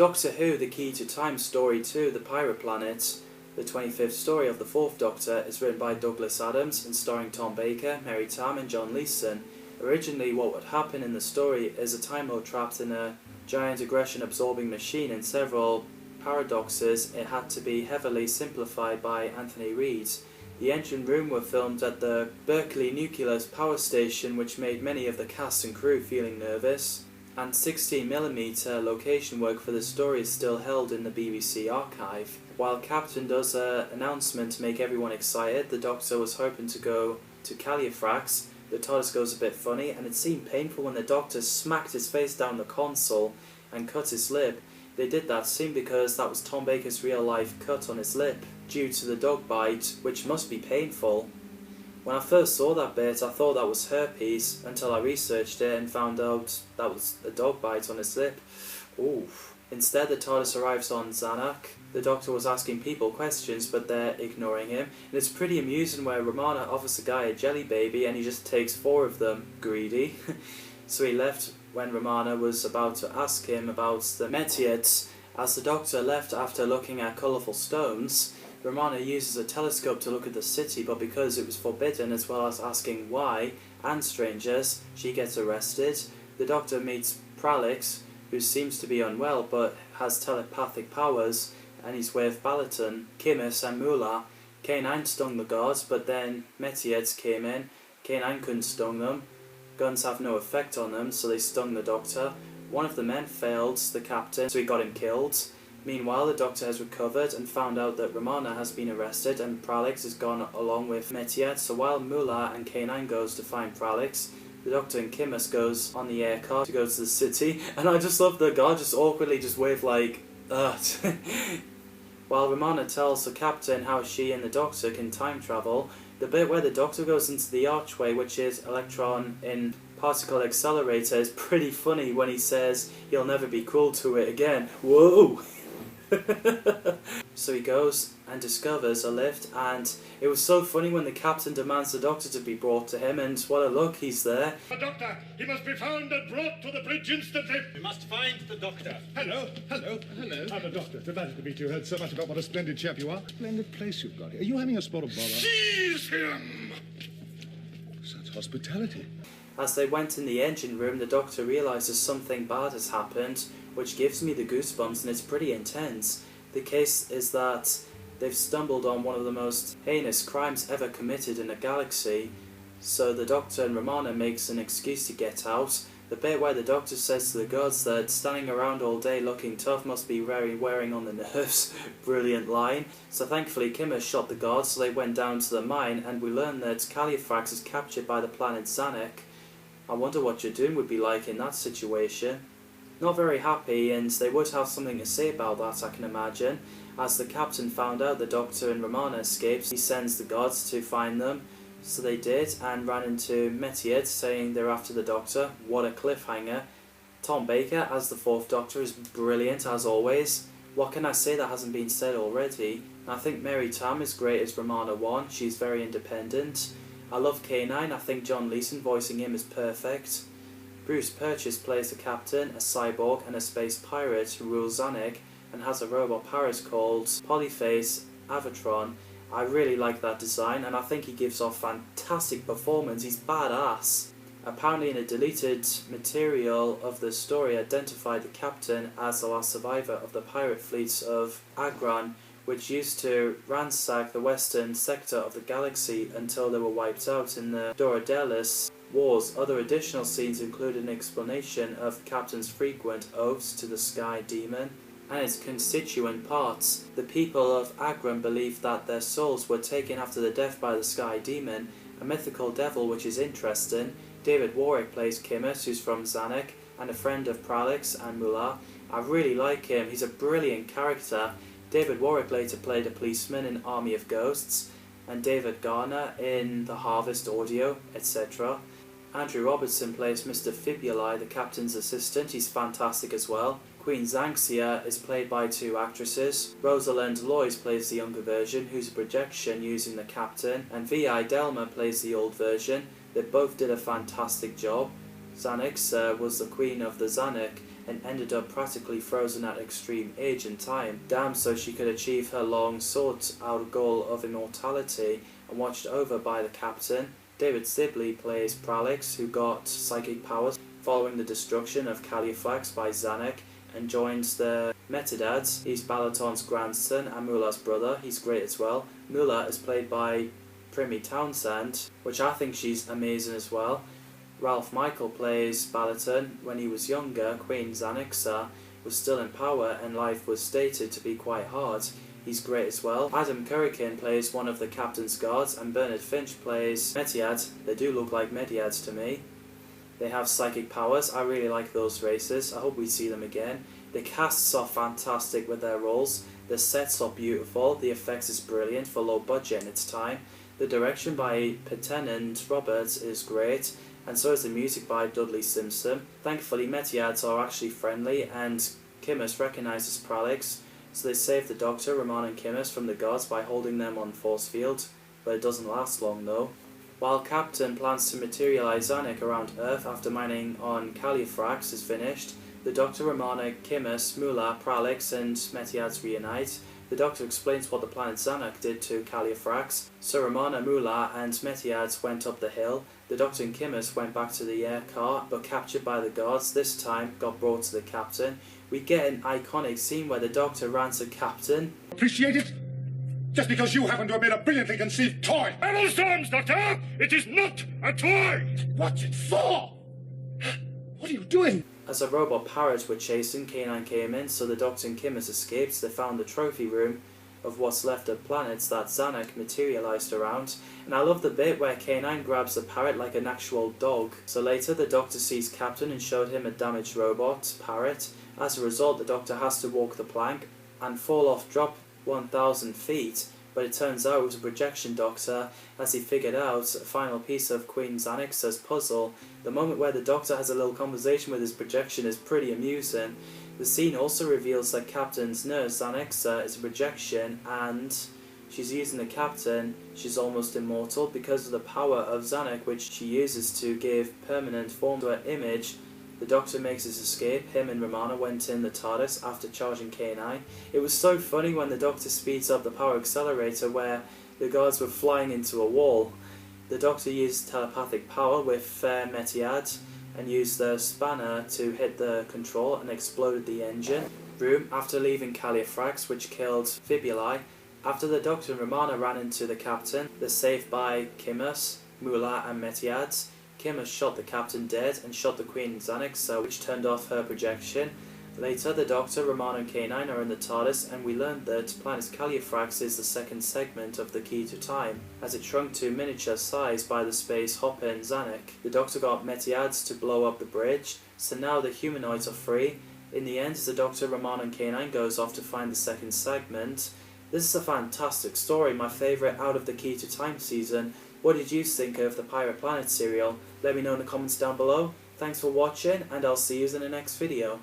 Doctor Who The Key to Time Story 2, The Pirate Planet, the 25th story of the 4th Doctor, is written by Douglas Adams and starring Tom Baker, Mary Tam and John Leeson. Originally what would happen in the story is a Time Lord trapped in a giant aggression-absorbing machine and several paradoxes. It had to be heavily simplified by Anthony Reid. The engine room were filmed at the Berkeley Nuclear Power Station, which made many of the cast and crew feeling nervous. And 16mm location work for the story is still held in the BBC archive. While Captain does an announcement to make everyone excited, the Doctor was hoping to go to Caliphrax. The TARDIS goes a bit funny, and it seemed painful when the Doctor smacked his face down the console and cut his lip. They did that seemed because that was Tom Baker's real life cut on his lip, due to the dog bite, which must be painful. When I first saw that bit, I thought that was herpes, until I researched it and found out that was a dog bite on his lip. Ooh. Instead, the TARDIS arrives on Zanuck. The Doctor was asking people questions, but they're ignoring him. And it's pretty amusing where Romana offers the guy a jelly baby and he just takes 4 of them. Greedy. So he left when Romana was about to ask him about the Metiots. As the Doctor left after looking at colourful stones, Romana uses a telescope to look at the city, but because it was forbidden, as well as asking why, and strangers, she gets arrested. The Doctor meets Pralix, who seems to be unwell but has telepathic powers, and he's with Balaton, Kimmus and Mula. K9 stung the guards, but then Metiots came in. K9 couldn't stung them. Guns have no effect on them, so they stung the Doctor. One of the men failed the captain, so he got him killed. Meanwhile, the Doctor has recovered and found out that Romana has been arrested and Pralix has gone along with Metiet. So while Mula and K9 goes to find Pralix, the Doctor and Kimmus goes on the air car to go to the city. And I just love the guard just awkwardly just wave like, While Romana tells the captain how she and the Doctor can time travel, the bit where the Doctor goes into the archway, which is Electron in particle accelerator, is pretty funny when he says he'll never be cruel to it again. Whoa! So he goes and discovers a lift, and it was so funny when the captain demands the Doctor to be brought to him, and what a look, he's there. The Doctor! He must be found and brought to the bridge instantly! We must find the Doctor. Hello. I'm the Doctor. Delighted to meet you. Heard so much about what a splendid chap you are. Splendid place you've got here. Are you having a spot of bother? Seize him! Such hospitality. As they went in the engine room, the Doctor realises something bad has happened, which gives me the goosebumps, and it's pretty intense. The case is that they've stumbled on one of the most heinous crimes ever committed in a galaxy, so the Doctor and Romana makes an excuse to get out. The bit where the Doctor says to the guards that standing around all day looking tough must be very wearing on the nerves. Brilliant line. So thankfully Kimmer shot the guards, so they went down to the mine, and we learn that Caliphrax is captured by the planet Zanuck. I wonder what Jadoon would be like in that situation. Not very happy, and they would have something to say about that, I can imagine. As the captain found out the Doctor and Romana escaped, he sends the guards to find them. So they did, and ran into Metiet, saying they're after the Doctor. What a cliffhanger. Tom Baker as the 4th Doctor is brilliant, as always. What can I say that hasn't been said already? I think Mary Tam is great as Romana 1, she's very independent. I love K9, I think John Leeson voicing him is perfect. Bruce Purchase plays the captain, a cyborg and a space pirate who rules Zanuck and has a robot parrot called Polyphase Avatron. I really like that design, and I think he gives off fantastic performance. He's badass. Apparently in a deleted material of the story identified the captain as the last survivor of the pirate fleets of Agran, which used to ransack the western sector of the galaxy until they were wiped out in the Dorodelis Wars. Other additional scenes include an explanation of the captain's frequent oaths to the Sky Demon and its constituent parts. The people of Agran believed that their souls were taken after their death by the Sky Demon, a mythical devil which is interesting. David Warwick plays Kimmus, who's from Zanuck, and a friend of Pralix and Mula. I really like him, he's a brilliant character. David Warwick later played a policeman in Army of Ghosts, and David Garner in The Harvest Audio, etc. Andrew Robertson plays Mr. Fibuli, the captain's assistant. He's fantastic as well. Queen Xanxia is played by 2 actresses. Rosalind Lois plays the younger version, who's a projection using the captain, and V.I. Delma plays the old version. They both did a fantastic job. Xanix was the queen of the Zanuck, and ended up practically frozen at extreme age and time, damned so she could achieve her long sought out goal of immortality, and watched over by the captain. David Sibley plays Pralix, who got psychic powers following the destruction of Califrax by Zanuck, and joins the Metadads. He's Balaton's grandson and Mula's brother. He's great as well. Mula is played by Primi Townsend, which I think she's amazing as well. Ralph Michael plays Balaton. When he was younger, Queen Zanuxa was still in power and life was stated to be quite hard. He's great as well. Adam Currican plays one of the captain's guards, and Bernard Finch plays Metiad. They do look like Mediads to me. They have psychic powers. I really like those races. I hope we see them again. The casts are fantastic with their roles. The sets are beautiful. The effects is brilliant for low budget in its time. The direction by Patenant Roberts is great, and so is the music by Dudley Simpson. Thankfully, Metiads are actually friendly, and Kimmus recognises Pralix, so they save the Doctor, Ramon and Kimmus from the guards by holding them on force field, but it doesn't last long though. While Captain plans to materialise Zanuck around Earth after mining on Califrax is finished, the Doctor, Ramona, Kimmus, Mula, Pralix and Metiads reunite. The Doctor explains what the planet Zanuck did to Califrax, so Ramona, Mula and Metiads went up the hill. The Doctor and Kimmus went back to the air car, but captured by the guards, this time got brought to the Captain. We get an iconic scene where the Doctor ran to Captain. Appreciate it? Just because you happen to have made a brilliantly conceived toy. Barrel terms, Doctor! It is not a toy! What's it for? What are you doing? As a robot parrot were chasing, K9 came in, so the Doctor and Kimmus escaped. They found the trophy room of what's left of planets that Zanuck materialised around. And I love the bit where K9 grabs the parrot like an actual dog. So later the Doctor sees Captain and showed him a damaged robot parrot. As a result, the Doctor has to walk the plank and fall off drop 1,000 feet. But it turns out it was a projection Doctor, as he figured out a final piece of Queen Zanux's puzzle. The moment where the Doctor has a little conversation with his projection is pretty amusing. The scene also reveals that Captain's nurse, Zanuxa, is a projection, and she's using the Captain. She's almost immortal because of the power of Zanuck, which she uses to give permanent form to her image. The Doctor makes his escape. Him and Romana went in the TARDIS after charging K9. It was so funny when the Doctor speeds up the power accelerator where the guards were flying into a wall. The Doctor used telepathic power with Metiad and used the spanner to hit the control and exploded the engine room after leaving Califrax, which killed Fibulae. After the Doctor and Romana ran into the Captain, they're saved by Kimmus, Mula and Metiad. Kimmus shot the Captain dead and shot the Queen Zanuxa, which turned off her projection. Later, the Doctor, Romana and K9 are in the TARDIS, and we learned that planet Califrax is the second segment of the Key to Time, as it shrunk to miniature size by the space hopper in Zanuck. The Doctor got Metiads to blow up the bridge, so now the humanoids are free. In the end, the Doctor, Romana and K9 goes off to find the second segment. This is a fantastic story, my favourite out of the Key to Time season. What did you think of the Pirate Planet serial? Let me know in the comments down below. Thanks for watching, and I'll see you in the next video.